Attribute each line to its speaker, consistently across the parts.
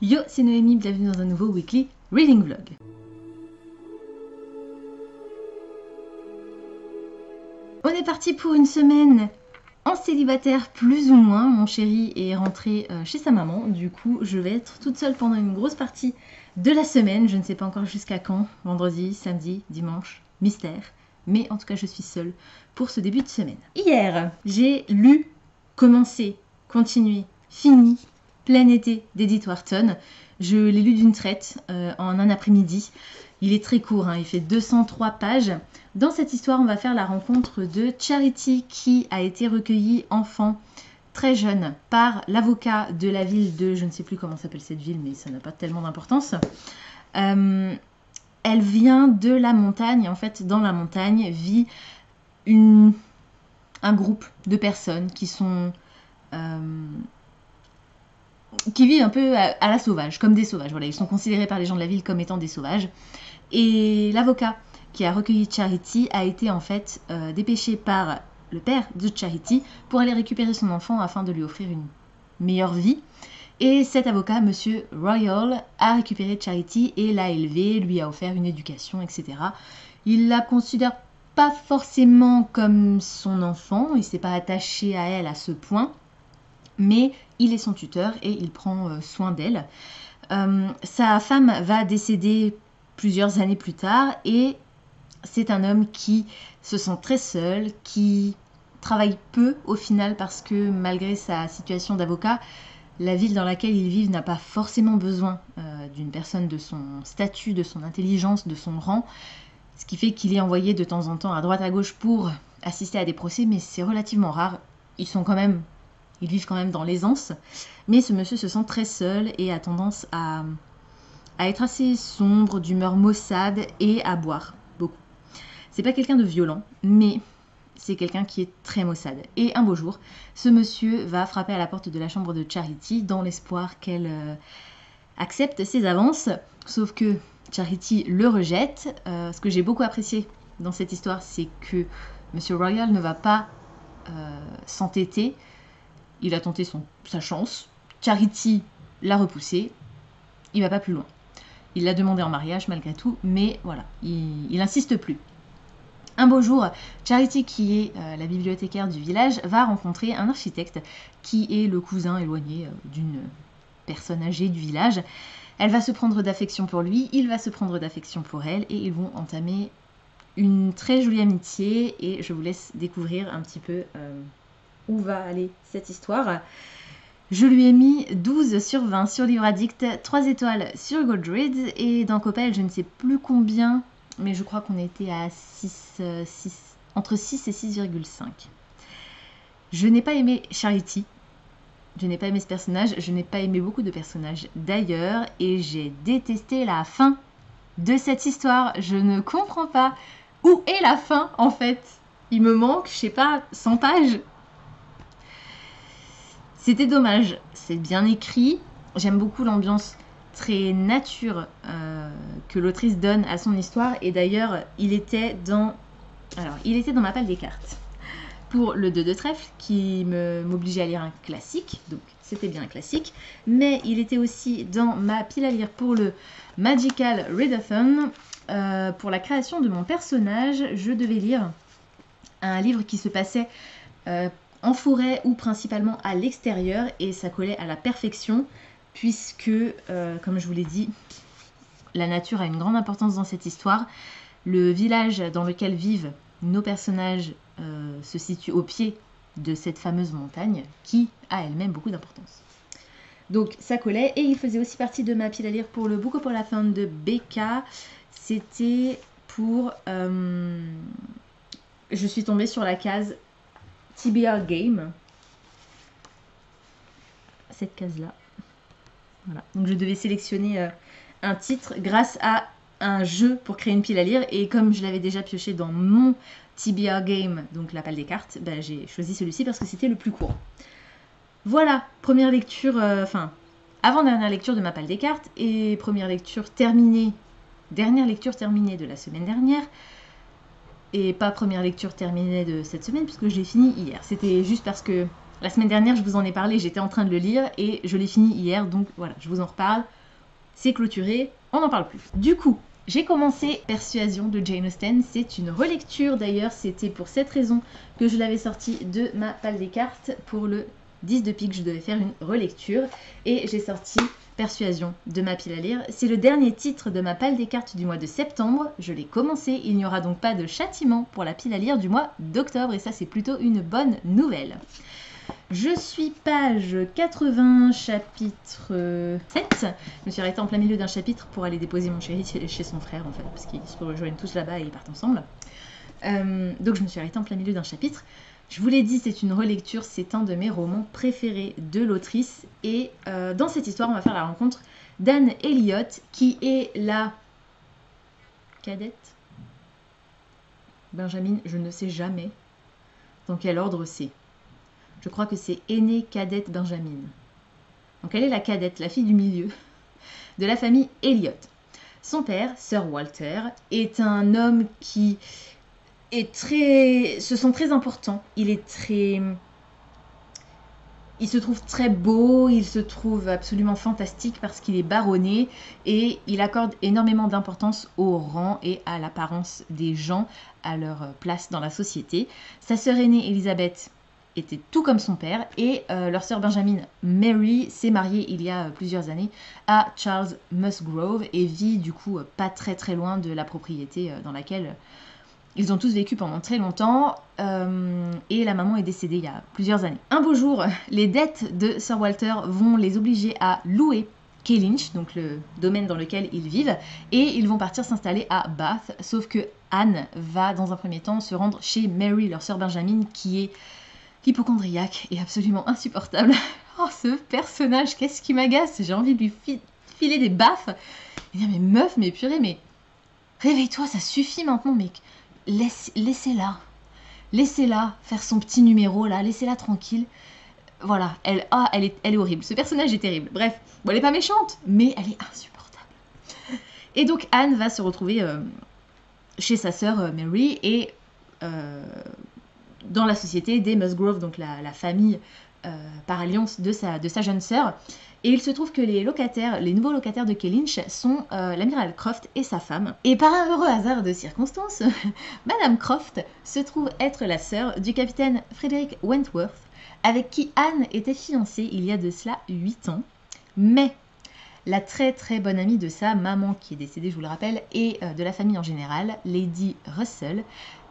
Speaker 1: Yo, c'est Noémie, bienvenue dans un nouveau Weekly Reading Vlog. On est parti pour une semaine en célibataire plus ou moins. Mon chéri est rentré chez sa maman, du coup je vais être toute seule pendant une grosse partie de la semaine. Je ne sais pas encore jusqu'à quand, vendredi, samedi, dimanche, mystère. Mais en tout cas je suis seule pour ce début de semaine. Hier, j'ai lu, commencé, continué, fini Plein été d'Edith Wharton. Je l'ai lu d'une traite en un après-midi. Il est très court, hein, il fait 203 pages. Dans cette histoire, on va faire la rencontre de Charity qui a été recueillie enfant très jeune par l'avocat de la ville de... Je ne sais plus comment s'appelle cette ville, mais ça n'a pas tellement d'importance. Elle vient de la montagne. En fait, dans la montagne vit un groupe de personnes qui sont... qui vivent un peu à la sauvage, comme des sauvages. Voilà, ils sont considérés par les gens de la ville comme étant des sauvages. Et l'avocat qui a recueilli Charity a été en fait dépêché par le père de Charity pour aller récupérer son enfant afin de lui offrir une meilleure vie. Et cet avocat, Monsieur Royal, a récupéré Charity et l'a élevée, lui a offert une éducation, etc. Il la considère pas forcément comme son enfant, il ne s'est pas attaché à elle à ce point, mais il est son tuteur et il prend soin d'elle. Sa femme va décéder plusieurs années plus tard et c'est un homme qui se sent très seul, qui travaille peu au final parce que malgré sa situation d'avocat, la ville dans laquelle il vit n'a pas forcément besoin d'une personne de son statut, de son intelligence, de son rang, ce qui fait qu'il est envoyé de temps en temps à droite à gauche pour assister à des procès, mais c'est relativement rare. Ils vivent quand même dans l'aisance, mais ce monsieur se sent très seul et a tendance à être assez sombre, d'humeur maussade et à boire beaucoup. C'est pas quelqu'un de violent, mais c'est quelqu'un qui est très maussade. Et un beau jour, ce monsieur va frapper à la porte de la chambre de Charity dans l'espoir qu'elle accepte ses avances, sauf que Charity le rejette. Ce que j'ai beaucoup apprécié dans cette histoire, c'est que monsieur Royal ne va pas s'entêter. Il a tenté sa chance. Charity l'a repoussé. Il va pas plus loin. Il l'a demandé en mariage malgré tout, mais voilà, il n'insiste plus. Un beau jour, Charity, qui est la bibliothécaire du village, va rencontrer un architecte qui est le cousin éloigné d'une personne âgée du village. Elle va se prendre d'affection pour lui, il va se prendre d'affection pour elle, et ils vont entamer une très jolie amitié, et je vous laisse découvrir un petit peu où va aller cette histoire. Je lui ai mis 12 sur 20 sur Livre Addict, 3 étoiles sur Goodreads, et dans Coppel, je ne sais plus combien, mais je crois qu'on était à entre 6 et 6,5. Je n'ai pas aimé Charity, je n'ai pas aimé ce personnage, je n'ai pas aimé beaucoup de personnages d'ailleurs, et j'ai détesté la fin de cette histoire. Je ne comprends pas où est la fin en fait. Il me manque, je sais pas, 100 pages. C'était dommage, c'est bien écrit, j'aime beaucoup l'ambiance très nature que l'autrice donne à son histoire, et d'ailleurs il était dans ma palle des cartes pour le 2 de trèfle qui m'obligeait à lire un classique, donc c'était bien un classique, mais il était aussi dans ma pile à lire pour le Magical Readathon. Pour la création de mon personnage, je devais lire un livre qui se passait en forêt ou principalement à l'extérieur, et ça collait à la perfection puisque, comme je vous l'ai dit, la nature a une grande importance dans cette histoire. Le village dans lequel vivent nos personnages se situe au pied de cette fameuse montagne qui a elle-même beaucoup d'importance. Donc ça collait, et il faisait aussi partie de ma pile à lire pour le Book of Olafin de Becca. C'était pour... je suis tombée sur la case TBR Game, cette case-là. Voilà. Donc je devais sélectionner un titre grâce à un jeu pour créer une pile à lire, et comme je l'avais déjà pioché dans mon TBR Game, donc la palle des cartes, bah, j'ai choisi celui-ci parce que c'était le plus court. Voilà, première lecture, avant-dernière lecture de ma palle des cartes, et dernière lecture terminée de la semaine dernière. Et pas première lecture terminée de cette semaine puisque je l'ai fini hier. C'était juste parce que La semaine dernière, je vous en ai parlé, j'étais en train de le lire et je l'ai fini hier, donc voilà, je vous en reparle. C'est clôturé, on n'en parle plus. Du coup, j'ai commencé Persuasion de Jane Austen, c'est une relecture d'ailleurs, c'était pour cette raison que je l'avais sorti de ma palle des cartes. Pour le 10 de pique, je devais faire une relecture et j'ai sorti Persuasion de ma pile à lire. C'est le dernier titre de ma palle des cartes du mois de septembre, je l'ai commencé, il n'y aura donc pas de châtiment pour la pile à lire du mois d'octobre et ça c'est plutôt une bonne nouvelle. Je suis page 80, chapitre 7. Je me suis arrêtée en plein milieu d'un chapitre pour aller déposer mon chéri chez son frère, en fait, parce qu'ils se rejoignent tous là-bas et ils partent ensemble. Donc je me suis arrêtée en plein milieu d'un chapitre. Je vous l'ai dit, c'est une relecture, c'est un de mes romans préférés de l'autrice. Et dans cette histoire, on va faire la rencontre d'Anne Elliot, qui est la cadette. Benjamin, je ne sais jamais dans quel ordre c'est. Je crois que c'est aînée, cadette, Benjamin. Donc elle est la cadette, la fille du milieu, de la famille Elliot. Son père, Sir Walter, est un homme qui est se sent très important. Il se trouve très beau, il se trouve absolument fantastique parce qu'il est baronné et il accorde énormément d'importance au rang et à l'apparence des gens, à leur place dans la société. Sa sœur aînée, Elisabeth, était tout comme son père et leur sœur Benjamin, Mary, s'est mariée il y a plusieurs années à Charles Musgrove et vit du coup pas très très loin de la propriété dans laquelle ils ont tous vécu pendant très longtemps et la maman est décédée il y a plusieurs années. Un beau jour, les dettes de Sir Walter vont les obliger à louer Kellynch, donc le domaine dans lequel ils vivent, et ils vont partir s'installer à Bath, sauf que Anne va dans un premier temps se rendre chez Mary, leur sœur Benjamin, qui est hypocondriaque et absolument insupportable. Oh, ce personnage, qu'est-ce qui m'agace. J'ai envie de lui filer des baffes. Et dire, mais meuf, mais purée, mais réveille-toi, ça suffit maintenant, mec. Laissez-la. Laissez-la faire son petit numéro, là. Laissez-la tranquille. Voilà, elle est horrible. Ce personnage est terrible. Bref, bon, elle est pas méchante, mais elle est insupportable. Et donc, Anne va se retrouver chez sa sœur Mary et dans la société des Musgrove, donc la famille par alliance de sa jeune sœur. Et il se trouve que les nouveaux locataires de Kellynch sont l'amiral Croft et sa femme. Et par un heureux hasard de circonstances, Madame Croft se trouve être la sœur du capitaine Frederick Wentworth, avec qui Anne était fiancée il y a de cela 8 ans. Mais la très très bonne amie de sa maman, qui est décédée, je vous le rappelle, et de la famille en général, Lady Russell,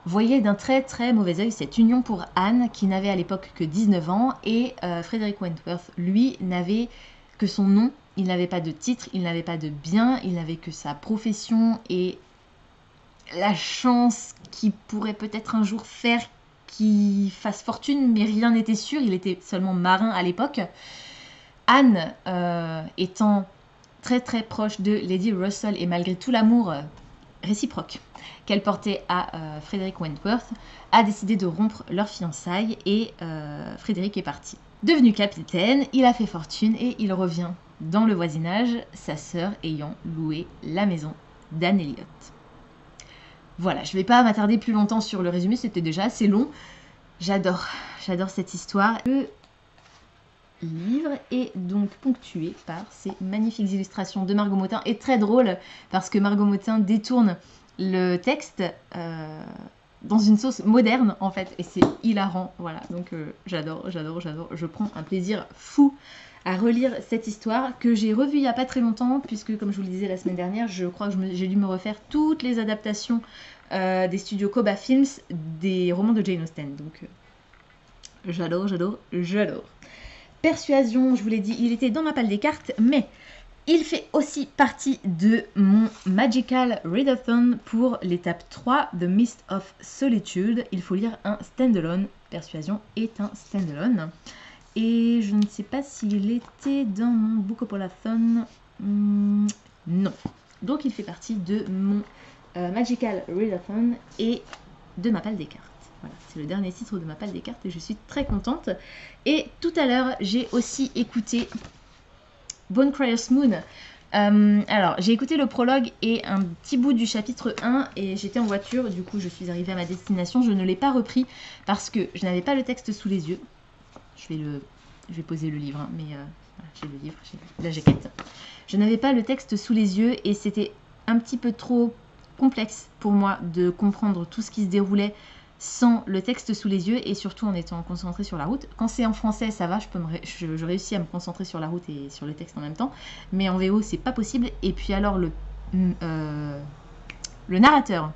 Speaker 1: voyait d'un très très mauvais œil cette union pour Anne, qui n'avait à l'époque que 19 ans, et Frederick Wentworth, lui, n'avait que son nom, il n'avait pas de titre, il n'avait pas de bien, il n'avait que sa profession et la chance qu'il pourrait peut-être un jour faire qu'il fasse fortune, mais rien n'était sûr, il était seulement marin à l'époque. Anne, étant très très proche de Lady Russell et malgré tout l'amour réciproque qu'elle portait à Frederick Wentworth, a décidé de rompre leurs fiançailles et Frederick est parti. Devenu capitaine, il a fait fortune et il revient dans le voisinage, sa sœur ayant loué la maison d'Anne Elliot. Voilà, je ne vais pas m'attarder plus longtemps sur le résumé, c'était déjà assez long. J'adore cette histoire. Le livre est donc ponctué par ces magnifiques illustrations de Margot Motin et très drôle parce que Margot Motin détourne le texte dans une sauce moderne en fait et c'est hilarant, voilà, donc j'adore, je prends un plaisir fou à relire cette histoire que j'ai revue il n'y a pas très longtemps puisque comme je vous le disais la semaine dernière, je crois que j'ai dû me refaire toutes les adaptations des studios Koba Films des romans de Jane Austen, donc j'adore. Persuasion, je vous l'ai dit, il était dans ma palle des cartes, mais il fait aussi partie de mon Magical Readathon pour l'étape 3 The Mist of Solitude. Il faut lire un standalone. Persuasion est un standalone. Et je ne sais pas s'il était dans mon Bookopolathon. Non. Donc il fait partie de mon Magical Readathon et de ma palle des cartes. Voilà, c'est le dernier titre de ma palle des cartes et je suis très contente. Et tout à l'heure, j'ai aussi écouté Bone Crier's Moon. Alors, j'ai écouté le prologue et un petit bout du chapitre 1 et j'étais en voiture, du coup je suis arrivée à ma destination. Je ne l'ai pas repris parce que je n'avais pas le texte sous les yeux. Je vais poser le livre, hein, mais voilà, j'ai le livre, j'ai la jaquette. Je n'avais pas le texte sous les yeux et c'était un petit peu trop complexe pour moi de comprendre tout ce qui se déroulait sans le texte sous les yeux et surtout en étant concentrée sur la route. Quand c'est en français, ça va, je réussis à me concentrer sur la route et sur le texte en même temps, mais en VO, c'est pas possible. Et puis alors, le narrateur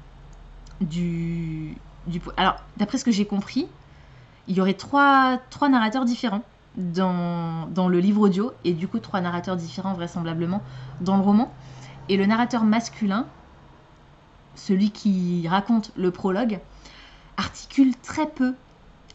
Speaker 1: alors, d'après ce que j'ai compris, il y aurait trois narrateurs différents dans le livre audio et du coup 3 narrateurs différents vraisemblablement dans le roman. Et le narrateur masculin, celui qui raconte le prologue, articule très peu.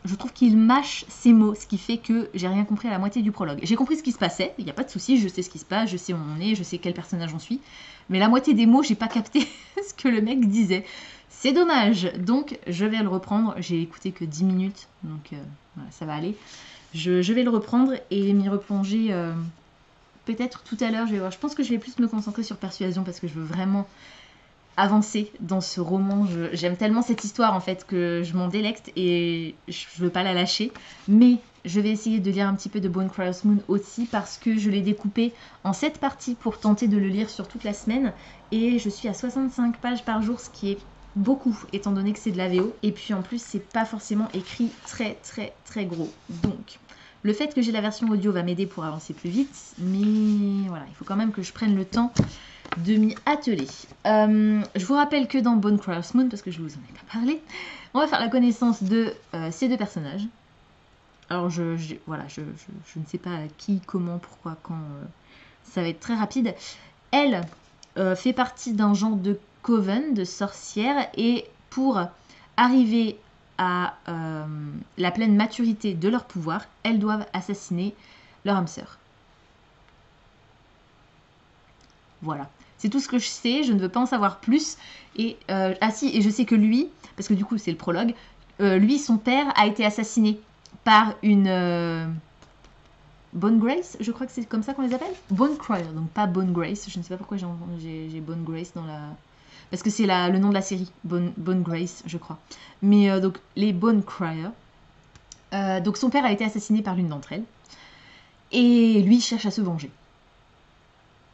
Speaker 1: Je trouve qu'il mâche ses mots, ce qui fait que j'ai rien compris à la moitié du prologue. J'ai compris ce qui se passait, il n'y a pas de souci, je sais ce qui se passe, je sais où on est, je sais quel personnage on suit, mais la moitié des mots, j'ai pas capté ce que le mec disait. C'est dommage, donc je vais le reprendre. J'ai écouté que 10 minutes, donc voilà, ça va aller. Je vais le reprendre et m'y replonger peut-être tout à l'heure. Je vais voir. Je pense que je vais plus me concentrer sur Persuasion parce que je veux vraiment avancer dans ce roman. J'aime tellement cette histoire en fait que je m'en délecte et je veux pas la lâcher. Mais je vais essayer de lire un petit peu de Bone Crier's Moon aussi parce que je l'ai découpé en 7 parties pour tenter de le lire sur toute la semaine. Et je suis à 65 pages par jour, ce qui est beaucoup étant donné que c'est de la VO et puis en plus c'est pas forcément écrit très gros, donc le fait que j'ai la version audio va m'aider pour avancer plus vite, mais voilà, il faut quand même que je prenne le temps de m'y atteler. Je vous rappelle que dans Bone Crier's Moon, parce que je vous en ai pas parlé, on va faire la connaissance de ces 2 personnages. Alors voilà, je ne sais pas qui, comment, pourquoi, quand, ça va être très rapide. Elle fait partie d'un genre de coven de sorcières et pour arriver à la pleine maturité de leur pouvoir, elles doivent assassiner leur âme sœur. Voilà, c'est tout ce que je sais, je ne veux pas en savoir plus. Et ah si, et je sais que lui, parce que du coup c'est le prologue, lui, son père a été assassiné par une Bone Grace, je crois que c'est comme ça qu'on les appelle. Bone Crier, donc pas Bone Grace, je ne sais pas pourquoi j'ai Bone Grace dans la... Parce que c'est le nom de la série, Bone Grace, je crois. Mais donc, les Bone Crier. Donc, son père a été assassiné par l'une d'entre elles. Et lui, il cherche à se venger.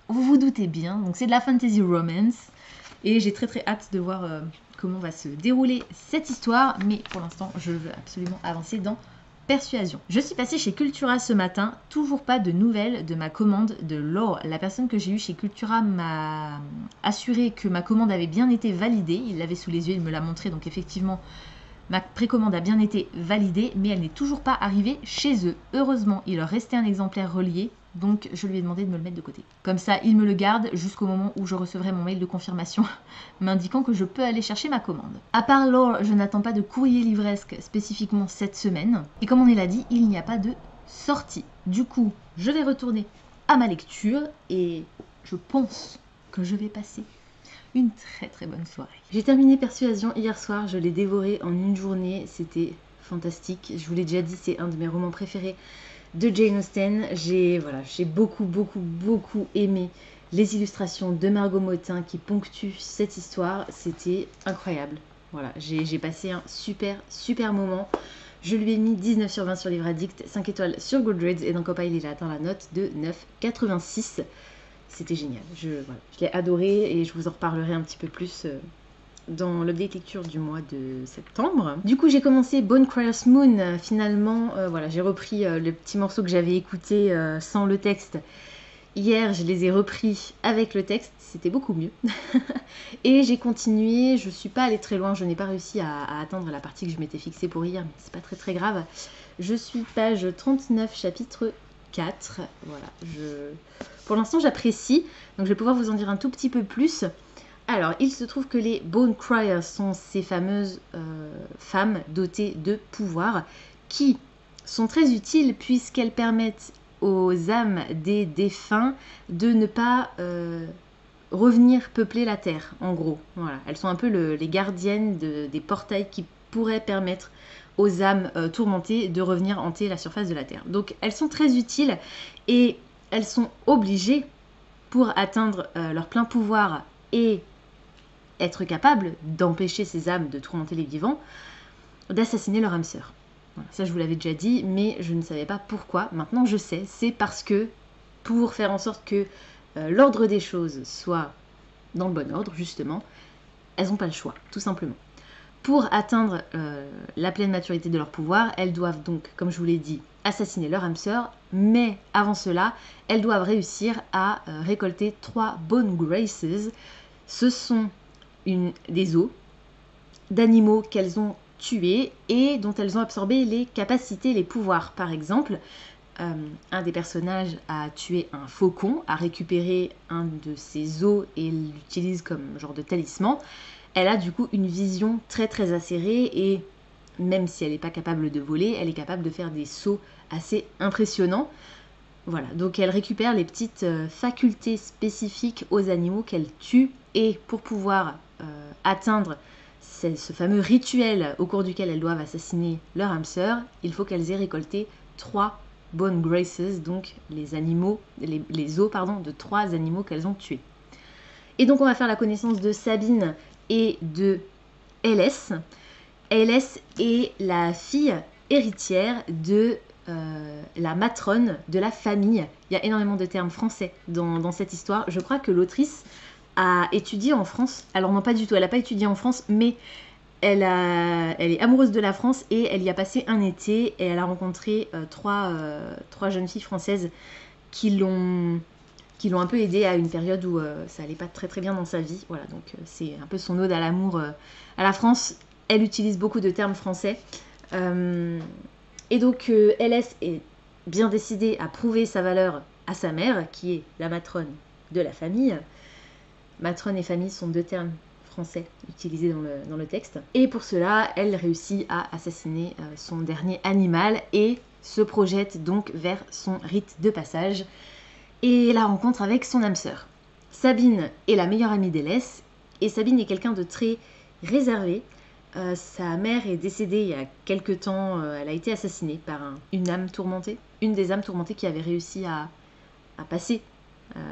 Speaker 1: Vous vous doutez bien, donc c'est de la fantasy romance. Et j'ai très hâte de voir comment va se dérouler cette histoire. Mais pour l'instant, je veux absolument avancer dans Persuasion. Je suis passée chez Cultura ce matin, toujours pas de nouvelles de ma commande de Lore. La personne que j'ai eue chez Cultura m'a assuré que ma commande avait bien été validée. Il l'avait sous les yeux, il me l'a montré, donc effectivement, ma précommande a bien été validée, mais elle n'est toujours pas arrivée chez eux. Heureusement, il leur restait un exemplaire relié, donc je lui ai demandé de me le mettre de côté. Comme ça, il me le garde jusqu'au moment où je recevrai mon mail de confirmation m'indiquant que je peux aller chercher ma commande. À part Lore, je n'attends pas de courrier livresque spécifiquement cette semaine. Et comme on l'a dit, il n'y a pas de sortie. Du coup, je vais retourner à ma lecture et je pense que je vais passer une très bonne soirée. J'ai terminé Persuasion hier soir, je l'ai dévoré en une journée, c'était fantastique. Je vous l'ai déjà dit, c'est un de mes romans préférés de Jane Austen. J'ai beaucoup aimé les illustrations de Margot Motin qui ponctuent cette histoire. C'était incroyable. Voilà, j'ai passé un super moment. Je lui ai mis 19 sur 20 sur Livre Addict, 5 étoiles sur Goodreads et dans Coppa, il a atteint la note de 9,86. C'était génial. Je l'ai adoré et je vous en reparlerai un petit peu plus dans l'update lecture du mois de septembre. Du coup, j'ai commencé Bone Crier's Moon. Finalement, voilà, j'ai repris le petit morceau que j'avais écouté sans le texte. Hier, je les ai repris avec le texte. C'était beaucoup mieux. Et j'ai continué. Je ne suis pas allée très loin. Je n'ai pas réussi à atteindre la partie que je m'étais fixée pour hier, mais c'est pas très grave. Je suis page 39, chapitre 4. Voilà, pour l'instant, j'apprécie. Donc, je vais pouvoir vous en dire un tout petit peu plus. Alors, il se trouve que les Bone Criers sont ces fameuses femmes dotées de pouvoirs qui sont très utiles puisqu'elles permettent aux âmes des défunts de ne pas revenir peupler la terre, en gros. Voilà. Elles sont un peu les gardiennes des portails qui pourraient permettre aux âmes tourmentées de revenir hanter la surface de la terre. Donc, elles sont très utiles et elles sont obligées, pour atteindre leur plein pouvoir et être capable d'empêcher ces âmes de tourmenter les vivants, d'assassiner leur âme sœur. Voilà, ça je vous l'avais déjà dit, mais je ne savais pas pourquoi. Maintenant je sais, c'est parce que pour faire en sorte que l'ordre des choses soit dans le bon ordre, justement, elles n'ont pas le choix, tout simplement. Pour atteindre la pleine maturité de leur pouvoir, elles doivent donc, comme je vous l'ai dit, assassiner leur âme sœur, mais avant cela, elles doivent réussir à récolter 3 Bone Graces. Ce sont des os d'animaux qu'elles ont tués et dont elles ont absorbé les capacités, les pouvoirs. Par exemple, un des personnages a tué un faucon, a récupéré un de ses os et l'utilise comme genre de talisman. Elle a du coup une vision très très acérée et même si elle n'est pas capable de voler, elle est capable de faire des sauts assez impressionnants. Voilà, donc elle récupère les petites facultés spécifiques aux animaux qu'elle tue et pour pouvoir atteindre ce fameux rituel au cours duquel elles doivent assassiner leur âme sœur, il faut qu'elles aient récolté 3 Bone Graces, donc les os de 3 animaux qu'elles ont tués. Et donc on va faire la connaissance de Sabine et de LS. LS est la fille héritière de la matrone de la famille. Il y a énormément de termes français dans cette histoire. Je crois que l'autrice a étudié en France. Alors non, pas du tout, elle n'a pas étudié en France, mais elle est amoureuse de la France et elle y a passé un été et elle a rencontré trois jeunes filles françaises qui l'ont un peu aidée à une période où ça allait pas très très bien dans sa vie. Voilà, donc c'est un peu son ode à l'amour à la France. Elle utilise beaucoup de termes français. Et donc LS est bien décidée à prouver sa valeur à sa mère, qui est la matrone de la famille. Matrone et famille sont 2 termes français utilisés dans le texte. Et pour cela, elle réussit à assassiner son dernier animal et se projette donc vers son rite de passage et la rencontre avec son âme sœur. Sabine est la meilleure amie d'Élès et Sabine est quelqu'un de très réservé. Sa mère est décédée il y a quelques temps, elle a été assassinée par une âme tourmentée, une des âmes tourmentées qui avait réussi à passer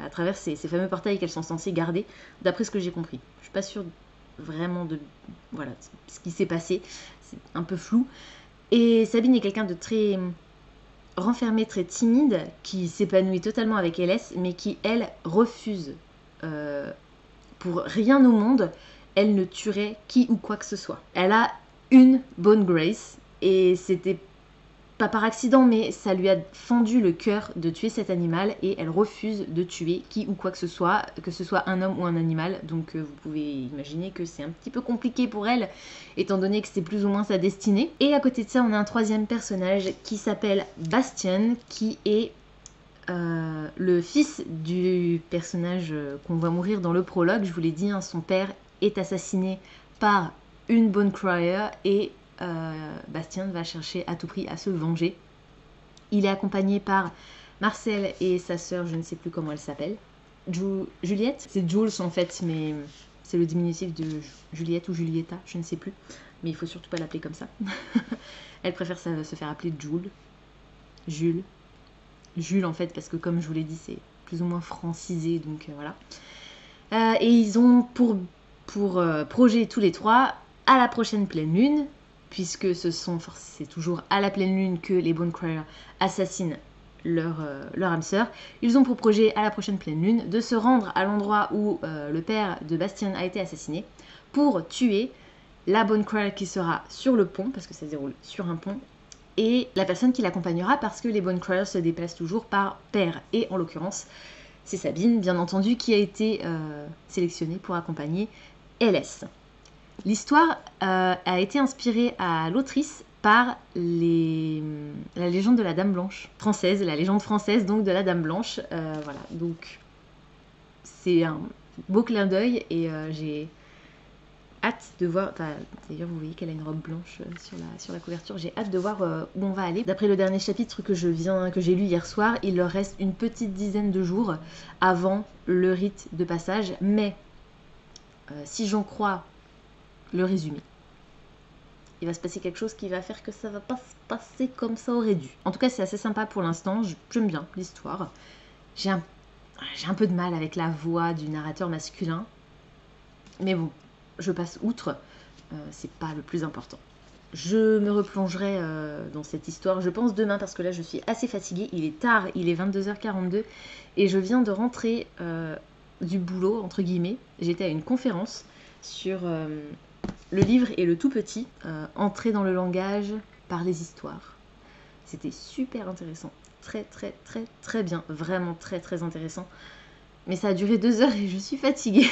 Speaker 1: à travers ces fameux portails qu'elles sont censées garder, d'après ce que j'ai compris. Je suis pas sûre vraiment de ce qui s'est passé, c'est un peu flou. Et Sabine est quelqu'un de très renfermé, très timide, qui s'épanouit totalement avec LS, mais qui, elle, refuse pour rien au monde, elle ne tuerait qui ou quoi que ce soit. Elle a une Bone Grace, et c'était pas par accident, mais ça lui a fendu le cœur de tuer cet animal, et elle refuse de tuer qui ou quoi que ce soit un homme ou un animal. Donc vous pouvez imaginer que c'est un petit peu compliqué pour elle, étant donné que c'est plus ou moins sa destinée. Et à côté de ça, on a un troisième personnage qui s'appelle Bastien, qui est le fils du personnage qu'on voit mourir dans le prologue. Je vous l'ai dit, hein, son père est assassiné par une Bone Crier et Bastien va chercher à tout prix à se venger. Il est accompagné par Marcel et sa sœur, je ne sais plus comment elle s'appelle. Juliette. C'est Jules en fait, mais c'est le diminutif de Juliette ou Julietta, je ne sais plus. Mais il faut surtout pas l'appeler comme ça. Elle préfère se faire appeler Jules en fait, parce que comme je vous l'ai dit, c'est plus ou moins francisé, donc voilà. Et ils ont pour projet tous les 3 à la prochaine pleine lune, puisque c'est toujours à la pleine lune que les Bone Crier assassinent leur âme sœur. Ils ont pour projet à la prochaine pleine lune de se rendre à l'endroit où le père de Bastien a été assassiné pour tuer la Bone Crier qui sera sur le pont, parce que ça se déroule sur un pont, et la personne qui l'accompagnera, parce que les Bone Crier se déplacent toujours par paire, et en l'occurrence c'est Sabine bien entendu qui a été sélectionnée pour accompagner LS. L'histoire a été inspirée à l'autrice par la légende de la Dame Blanche française, la légende française donc de la Dame Blanche. Voilà, donc c'est un beau clin d'œil et j'ai hâte de voir. D'ailleurs, vous voyez qu'elle a une robe blanche sur la couverture. J'ai hâte de voir où on va aller. D'après le dernier chapitre que j'ai lu hier soir, il leur reste une petite dizaine de jours avant le rite de passage. Mais si j'en crois le résumé, il va se passer quelque chose qui va faire que ça va pas se passer comme ça aurait dû. En tout cas, c'est assez sympa pour l'instant. J'aime bien l'histoire. J'ai un peu de mal avec la voix du narrateur masculin. Mais bon, je passe outre. C'est pas le plus important. Je me replongerai dans cette histoire, je pense demain, parce que là je suis assez fatiguée, il est tard, il est 22h42 et je viens de rentrer du boulot, entre guillemets. J'étais à une conférence sur le livre et le tout petit, entrer dans le langage par les histoires. C'était super intéressant, très très très très bien, vraiment très très intéressant. Mais ça a duré 2 heures et je suis fatiguée.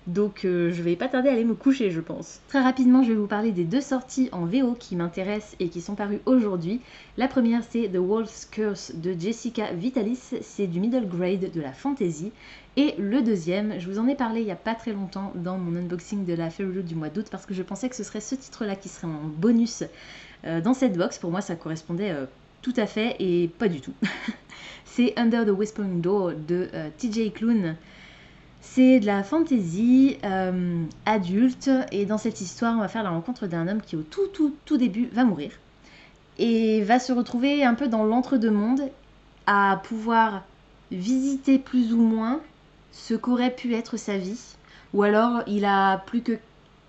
Speaker 1: Donc je vais pas tarder à aller me coucher, je pense. Très rapidement, je vais vous parler des 2 sorties en VO qui m'intéressent et qui sont parues aujourd'hui. La première, c'est The Wolf's Curse de Jessica Vitalis. C'est du middle grade de la fantasy. Et le deuxième, je vous en ai parlé il y a pas très longtemps dans mon unboxing de la Fairy Loot du mois d'août parce que je pensais que ce serait ce titre-là qui serait en bonus dans cette box. Pour moi, ça correspondait tout à fait et pas du tout. C'est Under the Whispering Door de TJ Klune. C'est de la fantasy adulte et dans cette histoire on va faire la rencontre d'un homme qui au tout début va mourir et va se retrouver un peu dans l'entre-deux-mondes à pouvoir visiter plus ou moins ce qu'aurait pu être sa vie, ou alors il a plus que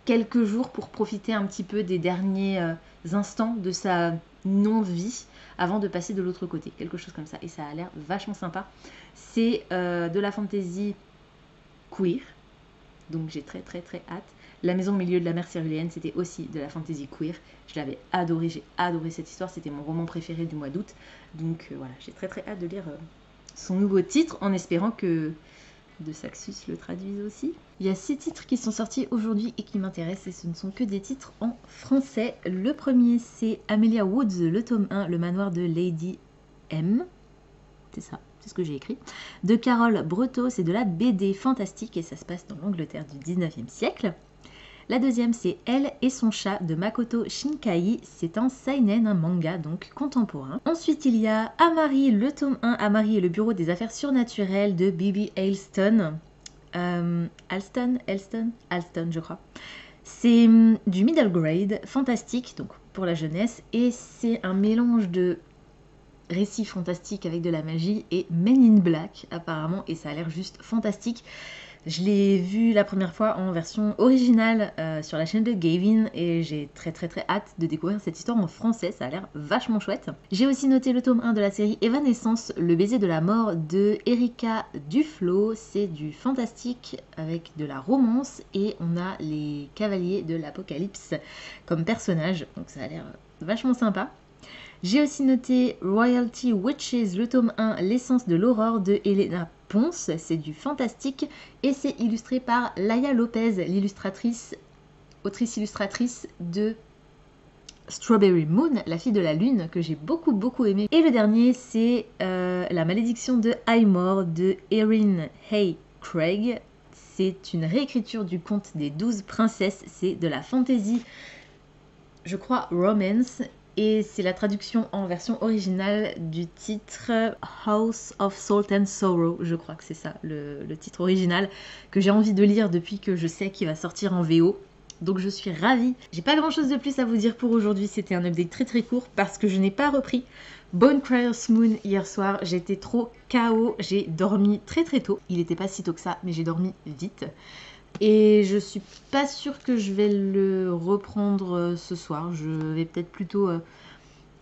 Speaker 1: quelques jours pour profiter un petit peu des derniers instants de sa non-vie avant de passer de l'autre côté, quelque chose comme ça, et ça a l'air vachement sympa. C'est de la fantasy queer, donc j'ai très très très hâte. La maison au milieu de la mer Céruléenne, c'était aussi de la fantasy queer. Je l'avais adoré, j'ai adoré cette histoire, c'était mon roman préféré du mois d'août. Donc voilà, j'ai très très hâte de lire son nouveau titre, en espérant que De Saxus le traduise aussi. Il y a 6 titres qui sont sortis aujourd'hui et qui m'intéressent, et ce ne sont que des titres en français. Le premier, c'est Amelia Woods, le tome 1, le manoir de Lady M. C'est ça, c'est ce que j'ai écrit. De Carole Breteau, c'est de la BD fantastique et ça se passe dans l'Angleterre du 19e siècle. La deuxième, c'est Elle et son chat de Makoto Shinkai. C'est un seinen, un manga donc contemporain. Ensuite, il y a Amari, le tome 1, Amari et le bureau des affaires surnaturelles de Bibi Alston. Alston, je crois. C'est du middle grade, fantastique, donc pour la jeunesse, et c'est un mélange de récit fantastique avec de la magie et Men in Black apparemment, et ça a l'air juste fantastique. Je l'ai vu la première fois en version originale sur la chaîne de Gavin et j'ai très très très hâte de découvrir cette histoire en français, ça a l'air vachement chouette. J'ai aussi noté le tome 1 de la série Evanescence, le baiser de la mort de Erika Duflo. C'est du fantastique avec de la romance et on a les cavaliers de l'apocalypse comme personnages, donc ça a l'air vachement sympa. J'ai aussi noté Royalty Witches, le tome 1, l'essence de l'aurore de Helena Ponce. C'est du fantastique et c'est illustré par Laia Lopez, l'illustratrice, autrice-illustratrice de Strawberry Moon, la fille de la lune, que j'ai beaucoup aimé. Et le dernier, c'est La malédiction de Highmore de Erin Hay Craig. C'est une réécriture du conte des 12 princesses. C'est de la fantasy, je crois, romance. Et c'est la traduction en version originale du titre House of Salt and Sorrow, je crois que c'est ça le titre original, que j'ai envie de lire depuis que je sais qu'il va sortir en VO. Donc je suis ravie. J'ai pas grand chose de plus à vous dire pour aujourd'hui, c'était un update très très court parce que je n'ai pas repris Bone Crier's Moon hier soir. J'étais trop KO, j'ai dormi très très tôt. Il n'était pas si tôt que ça, mais j'ai dormi vite. Et je suis pas sûre que je vais le reprendre ce soir. Je vais peut-être plutôt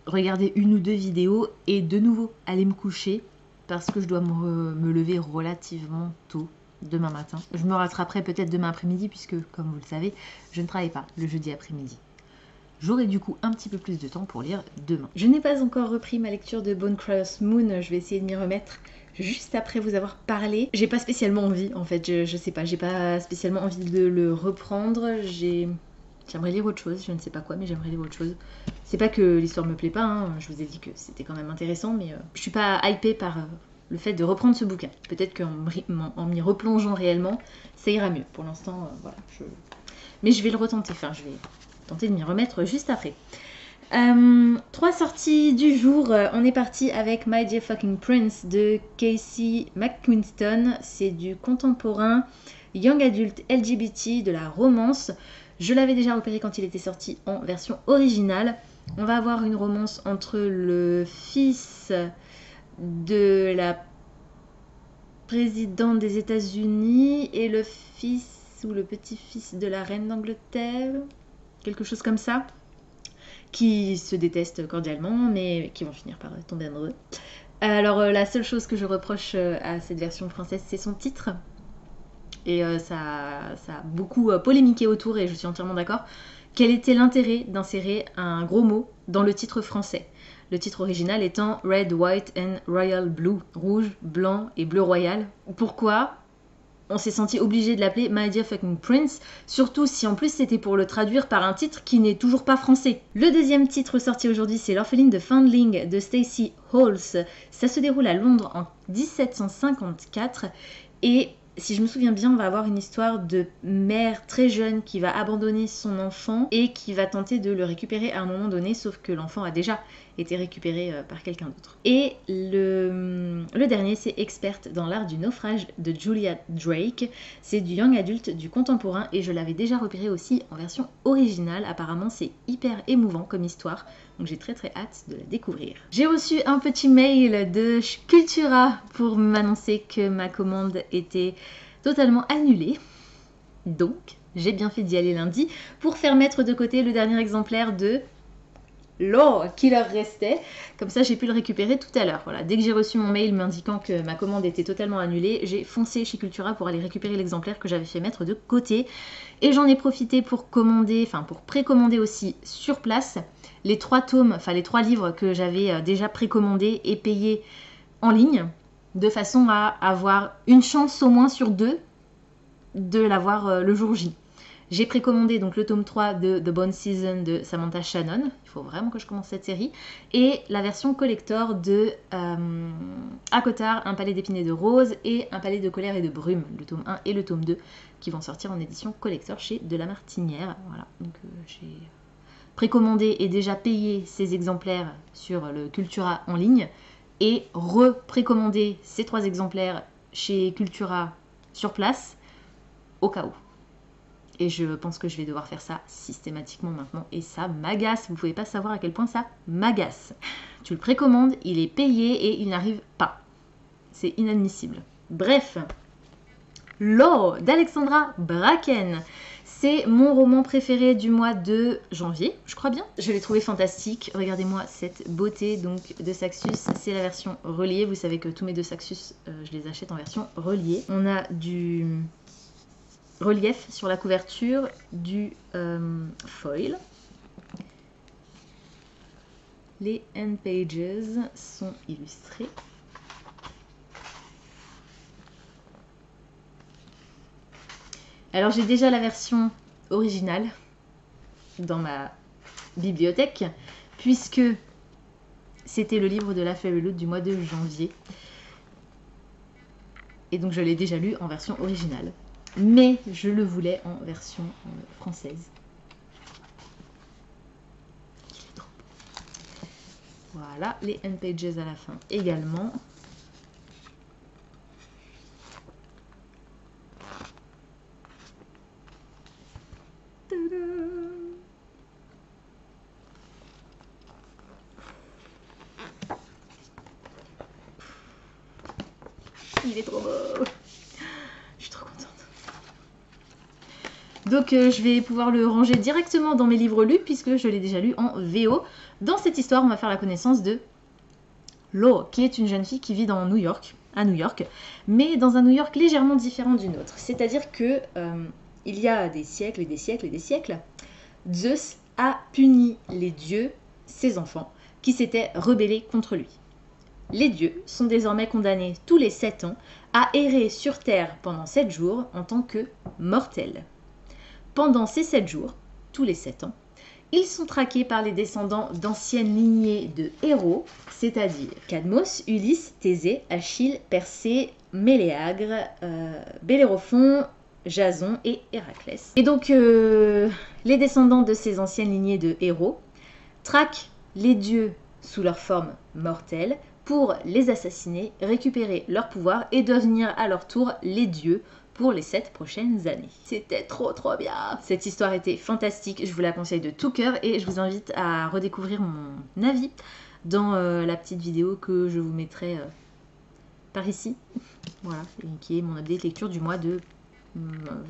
Speaker 1: regarder 1 ou 2 vidéos et de nouveau aller me coucher parce que je dois me lever relativement tôt demain matin. Je me rattraperai peut-être demain après-midi puisque, comme vous le savez, je ne travaille pas le jeudi après-midi. J'aurai du coup un petit peu plus de temps pour lire demain. Je n'ai pas encore repris ma lecture de Bone Crier's Moon, je vais essayer de m'y remettre juste après vous avoir parlé. J'ai pas spécialement envie, en fait, je sais pas, j'ai pas spécialement envie de le reprendre. J'aimerais lire autre chose, je ne sais pas quoi, mais j'aimerais lire autre chose. C'est pas que l'histoire me plaît pas, hein. Je vous ai dit que c'était quand même intéressant, mais je suis pas hypée par le fait de reprendre ce bouquin. Peut-être qu'en m'y replongeant réellement, ça ira mieux. Pour l'instant, voilà. Mais je vais le retenter, enfin je vais tenter de m'y remettre juste après. 3 sorties du jour, on est parti avec My Dear Fucking Prince de Casey McQuiston. C'est du contemporain, young adult LGBT, de la romance. Je l'avais déjà repéré quand il était sorti en version originale. On va avoir une romance entre le fils de la présidente des États-Unis et le fils ou le petit-fils de la reine d'Angleterre, quelque chose comme ça. qui se détestent cordialement, mais qui vont finir par tomber amoureux. Alors la seule chose que je reproche à cette version française, c'est son titre. Et ça a beaucoup polémiqué autour, et je suis entièrement d'accord. Quel était l'intérêt d'insérer un gros mot dans le titre français? Le titre original étant Red, White and Royal Blue, rouge, blanc et bleu royal. Pourquoi on s'est senti obligé de l'appeler My Dear Fucking Prince, surtout si en plus c'était pour le traduire par un titre qui n'est toujours pas français. Le deuxième titre sorti aujourd'hui, c'est L'orpheline de Foundling de Stacey Halls. Ça se déroule à Londres en 1754 et si je me souviens bien, on va avoir une histoire de mère très jeune qui va abandonner son enfant et qui va tenter de le récupérer à un moment donné, sauf que l'enfant a déjà été récupéré par quelqu'un d'autre. Et le dernier, c'est Experte dans l'art du naufrage de Julia Drake. C'est du young adulte, du contemporain, et je l'avais déjà repéré aussi en version originale. Apparemment, c'est hyper émouvant comme histoire, donc j'ai très hâte de la découvrir. J'ai reçu un petit mail de Cultura pour m'annoncer que ma commande était totalement annulée. Donc, j'ai bien fait d'y aller lundi pour faire mettre de côté le dernier exemplaire de l'or qui leur restait. Comme ça, j'ai pu le récupérer tout à l'heure. Voilà. Dès que j'ai reçu mon mail m'indiquant que ma commande était totalement annulée, j'ai foncé chez Cultura pour aller récupérer l'exemplaire que j'avais fait mettre de côté. Et j'en ai profité pour précommander aussi sur place les 3 tomes, enfin les 3 livres que j'avais déjà précommandés et payés en ligne, de façon à avoir une chance au moins sur 2 de l'avoir le jour J. J'ai précommandé donc le tome 3 de The Bone Season de Samantha Shannon. Il faut vraiment que je commence cette série. Et la version collector de Acotar, Un palais d'épines et de roses et Un palais de colère et de brume, le tome 1 et le tome 2, qui vont sortir en édition collector chez De la Martinière. Voilà, donc j'ai précommandé et déjà payé ces exemplaires sur le Cultura en ligne et reprécommandé ces 3 exemplaires chez Cultura sur place au cas où. Et je pense que je vais devoir faire ça systématiquement maintenant. Et ça m'agace. Vous pouvez pas savoir à quel point ça m'agace. Tu le précommandes, il est payé et il n'arrive pas. C'est inadmissible. Bref. L'eau d'Alexandra Bracken. C'est mon roman préféré du mois de janvier, je crois bien. Je l'ai trouvé fantastique. Regardez-moi cette beauté donc de Saxus. C'est la version reliée. Vous savez que tous mes 2 Saxus, je les achète en version reliée. On a du relief sur la couverture, du foil. Les end pages sont illustrés. Alors j'ai déjà la version originale dans ma bibliothèque, puisque c'était le livre de la Fairyloot du mois de janvier. Et donc je l'ai déjà lu en version originale. Mais je le voulais en version française. Il est trop beau. Voilà, les end pages à la fin également. Il est trop beau. Je suis trop contente. Donc je vais pouvoir le ranger directement dans mes livres lus puisque je l'ai déjà lu en VO. Dans cette histoire, on va faire la connaissance de Lo, qui est une jeune fille qui vit à New York, mais dans un New York légèrement différent du nôtre. C'est-à-dire que il y a des siècles et des siècles et des siècles, Zeus a puni les dieux, ses enfants, qui s'étaient rebellés contre lui. Les dieux sont désormais condamnés tous les 7 ans à errer sur terre pendant 7 jours en tant que mortels. Pendant ces 7 jours, tous les 7 ans, ils sont traqués par les descendants d'anciennes lignées de héros, c'est-à-dire Cadmos, Ulysse, Thésée, Achille, Persée, Méléagre, Bellérophon, Jason et Héraclès. Et donc, les descendants de ces anciennes lignées de héros traquent les dieux sous leur forme mortelle pour les assassiner, récupérer leur pouvoir et devenir à leur tour les dieux pour les 7 prochaines années. C'était trop bien. Cette histoire était fantastique, je vous la conseille de tout cœur et je vous invite à redécouvrir mon avis dans la petite vidéo que je vous mettrai par ici. Voilà, qui est mon update lecture du mois de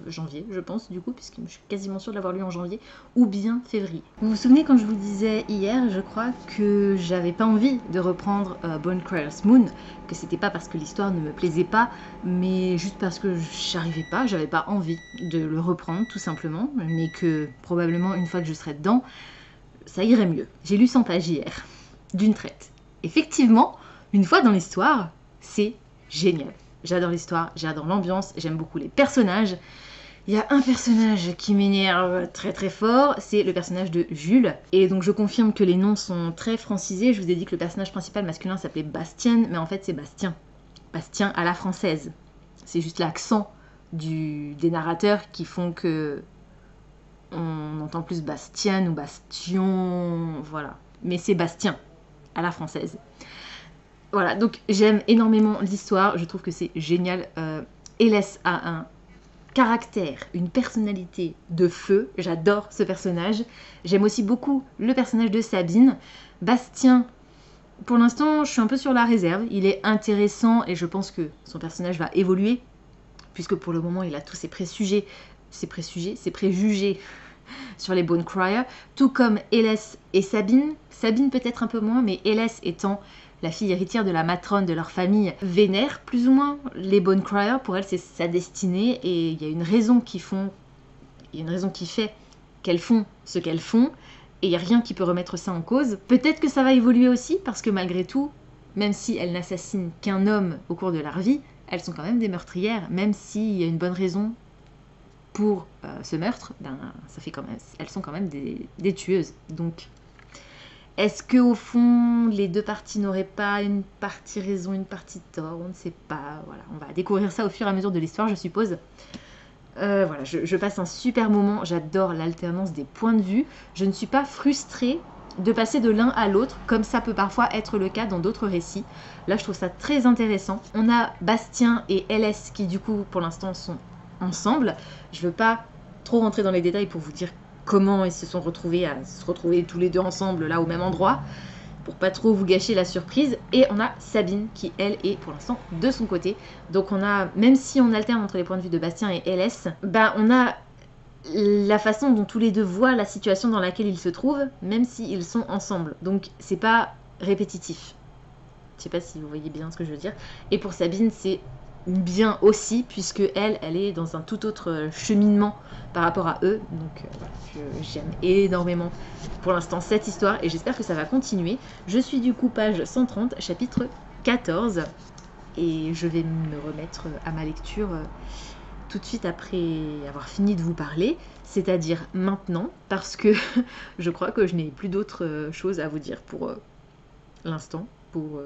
Speaker 1: janvier, je pense, du coup, puisque je suis quasiment sûre de l'avoir lu en janvier, ou bien février. Vous vous souvenez quand je vous disais hier, je crois, que j'avais pas envie de reprendre Bonecrier's Moon, que c'était pas parce que l'histoire ne me plaisait pas, mais juste parce que j'arrivais pas, j'avais pas envie de le reprendre, tout simplement, mais que probablement une fois que je serais dedans, ça irait mieux. J'ai lu 100 pages hier, d'une traite. Effectivement, une fois dans l'histoire, c'est génial. J'adore l'histoire, j'adore l'ambiance, j'aime beaucoup les personnages. Il y a un personnage qui m'énerve très très fort, c'est le personnage de Jules. Et donc je confirme que les noms sont très francisés. Je vous ai dit que le personnage principal masculin s'appelait Bastien, mais en fait c'est Bastien. Bastien à la française. C'est juste l'accent des narrateurs qui font que on entend plus Bastien ou Bastion, voilà. Mais c'est Bastien à la française. Voilà, donc j'aime énormément l'histoire, je trouve que c'est génial. Hélès a un caractère, une personnalité de feu, j'adore ce personnage. J'aime aussi beaucoup le personnage de Sabine. Bastien, pour l'instant, je suis un peu sur la réserve. Il est intéressant et je pense que son personnage va évoluer, puisque pour le moment, il a tous ses préjugés sur les Bonecryers, tout comme Hélès et Sabine. Sabine peut-être un peu moins, mais Hélès étant la fille héritière de la matrone de leur famille, vénère plus ou moins les Bonecryers. Pour elle, c'est sa destinée et il y a une raison qui fait qu'elles font ce qu'elles font et il n'y a rien qui peut remettre ça en cause. Peut-être que ça va évoluer aussi parce que malgré tout, même si elles n'assassinent qu'un homme au cours de leur vie, elles sont quand même des meurtrières, même s'il y a une bonne raison pour ce meurtre, ben, ça fait quand même, elles sont quand même des tueuses. Donc, est-ce que au fond, les deux parties n'auraient pas une partie raison, une partie tort? On ne sait pas. Voilà, on va découvrir ça au fur et à mesure de l'histoire, je suppose. Voilà, je passe un super moment. J'adore l'alternance des points de vue. Je ne suis pas frustrée de passer de l'un à l'autre, comme ça peut parfois être le cas dans d'autres récits. Là, je trouve ça très intéressant. On a Bastien et Hélès qui, du coup, pour l'instant, sont ensemble. Je ne veux pas trop rentrer dans les détails pour vous dire comment ils se sont retrouvés à se retrouver tous les deux ensemble là au même endroit, pour pas trop vous gâcher la surprise. Et on a Sabine qui, elle, est pour l'instant de son côté. Donc on a, même si on alterne entre les points de vue de Bastien et Hélès, ben on a la façon dont tous les deux voient la situation dans laquelle ils se trouvent, même s'ils sont ensemble. Donc c'est pas répétitif. Je sais pas si vous voyez bien ce que je veux dire. Et pour Sabine, c'est bien aussi, puisque elle est dans un tout autre cheminement par rapport à eux. Donc voilà, j'aime énormément pour l'instant cette histoire et j'espère que ça va continuer. Je suis du coup page 130, chapitre 14 et je vais me remettre à ma lecture tout de suite après avoir fini de vous parler, c'est-à-dire maintenant, parce que je crois que je n'ai plus d'autres choses à vous dire pour l'instant, pour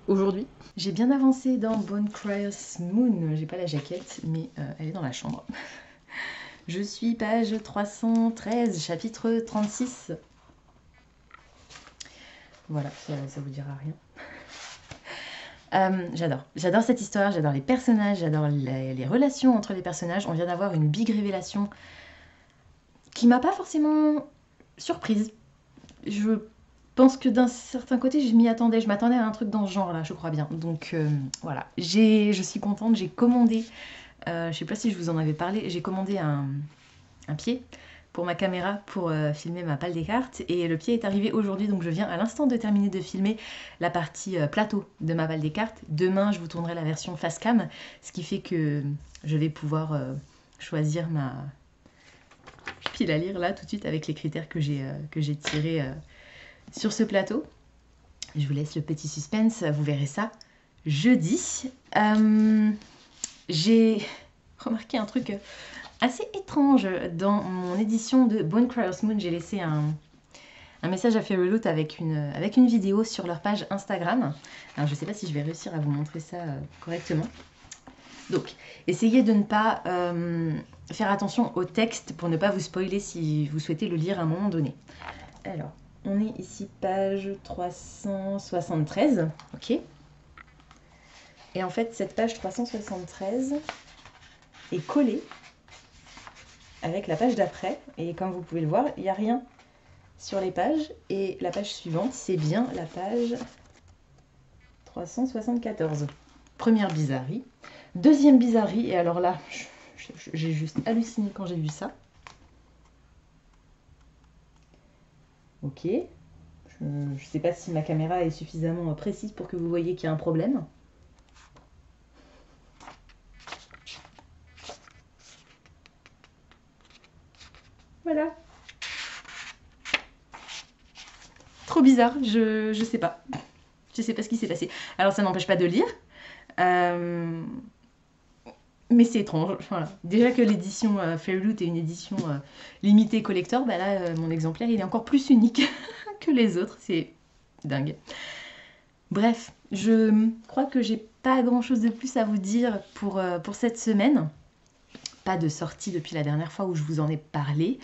Speaker 1: aujourd'hui. J'ai bien avancé dans Bonecrier's Moon, j'ai pas la jaquette, mais elle est dans la chambre. Je suis page 313, chapitre 36. Voilà, ça vous dira rien. J'adore cette histoire, j'adore les personnages, j'adore les relations entre les personnages. On vient d'avoir une big révélation qui m'a pas forcément surprise. Je pense que d'un certain côté, je m'y attendais. Je m'attendais à un truc dans ce genre-là, je crois bien. Donc voilà, je suis contente. J'ai commandé, je sais pas si je vous en avais parlé, j'ai commandé un pied pour ma caméra pour filmer ma palle des cartes. Et le pied est arrivé aujourd'hui, donc je viens à l'instant de terminer de filmer la partie plateau de ma palle des cartes. Demain, je vous tournerai la version face cam, ce qui fait que je vais pouvoir choisir ma pile à lire là tout de suite avec les critères que j'ai tirés sur ce plateau. Je vous laisse le petit suspense, vous verrez ça jeudi. J'ai remarqué un truc assez étrange dans mon édition de Bonecrier's Moon. J'ai laissé un message à Fairyloot avec une vidéo sur leur page Instagram. Alors je ne sais pas si je vais réussir à vous montrer ça correctement. Donc, essayez de ne pas faire attention au texte pour ne pas vous spoiler si vous souhaitez le lire à un moment donné. Alors, on est ici page 373, ok. Et en fait, cette page 373 est collée avec la page d'après. Et comme vous pouvez le voir, il n'y a rien sur les pages. Et la page suivante, c'est bien la page 374. Première bizarrerie. Deuxième bizarrerie, et alors là, J'ai juste halluciné quand j'ai vu ça. Ok. Je ne sais pas si ma caméra est suffisamment précise pour que vous voyez qu'il y a un problème. Voilà. Trop bizarre, je sais pas. Je sais pas ce qui s'est passé. Alors ça n'empêche pas de lire. Mais c'est étrange. Voilà. Déjà que l'édition Fairyloot est une édition limitée collector, bah là mon exemplaire il est encore plus unique que les autres. C'est dingue. Bref, je crois que j'ai pas grand chose de plus à vous dire pour cette semaine. Pas de sortie depuis la dernière fois où je vous en ai parlé.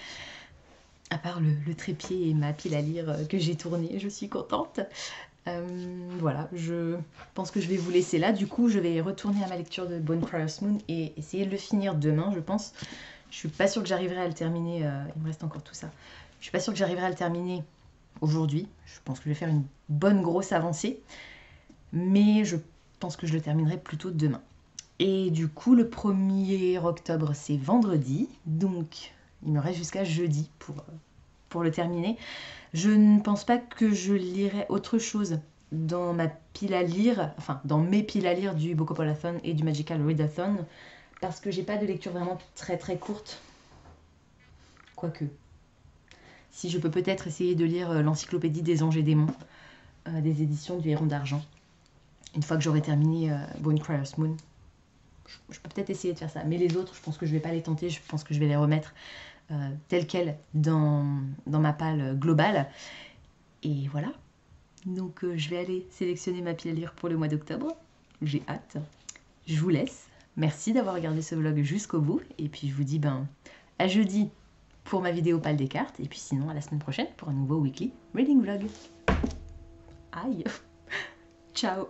Speaker 1: À part le trépied et ma pile à lire que j'ai tournée, je suis contente. Voilà, je pense que je vais vous laisser là. Du coup, je vais retourner à ma lecture de Bonecrier's Moon et essayer de le finir demain, je pense. Je suis pas sûre que j'arriverai à le terminer. Il me reste encore tout ça. Je suis pas sûre que j'arriverai à le terminer aujourd'hui. Je pense que je vais faire une bonne grosse avancée. Mais je pense que je le terminerai plutôt demain. Et du coup, le 1er octobre, c'est vendredi. Donc, il me reste jusqu'à jeudi pour le terminer. Je ne pense pas que je lirai autre chose dans ma pile à lire, enfin dans mes piles à lire du Bokopolathon et du Magical Readathon, parce que j'ai pas de lecture vraiment très très courte. Quoique. Si je peux peut-être essayer de lire l'encyclopédie des anges et démons, des éditions du Héron d'Argent, une fois que j'aurai terminé Bonecrier's Moon. Je peux peut-être essayer de faire ça, mais les autres, je pense que je vais pas les tenter, je pense que je vais les remettre telles quelles dans ma palle globale. Et voilà. Donc je vais aller sélectionner ma pile à lire pour le mois d'octobre. J'ai hâte. Je vous laisse. Merci d'avoir regardé ce vlog jusqu'au bout. Et puis je vous dis à jeudi pour ma vidéo Pal des cartes. Et puis sinon à la semaine prochaine pour un nouveau weekly reading vlog. Aïe. Ciao.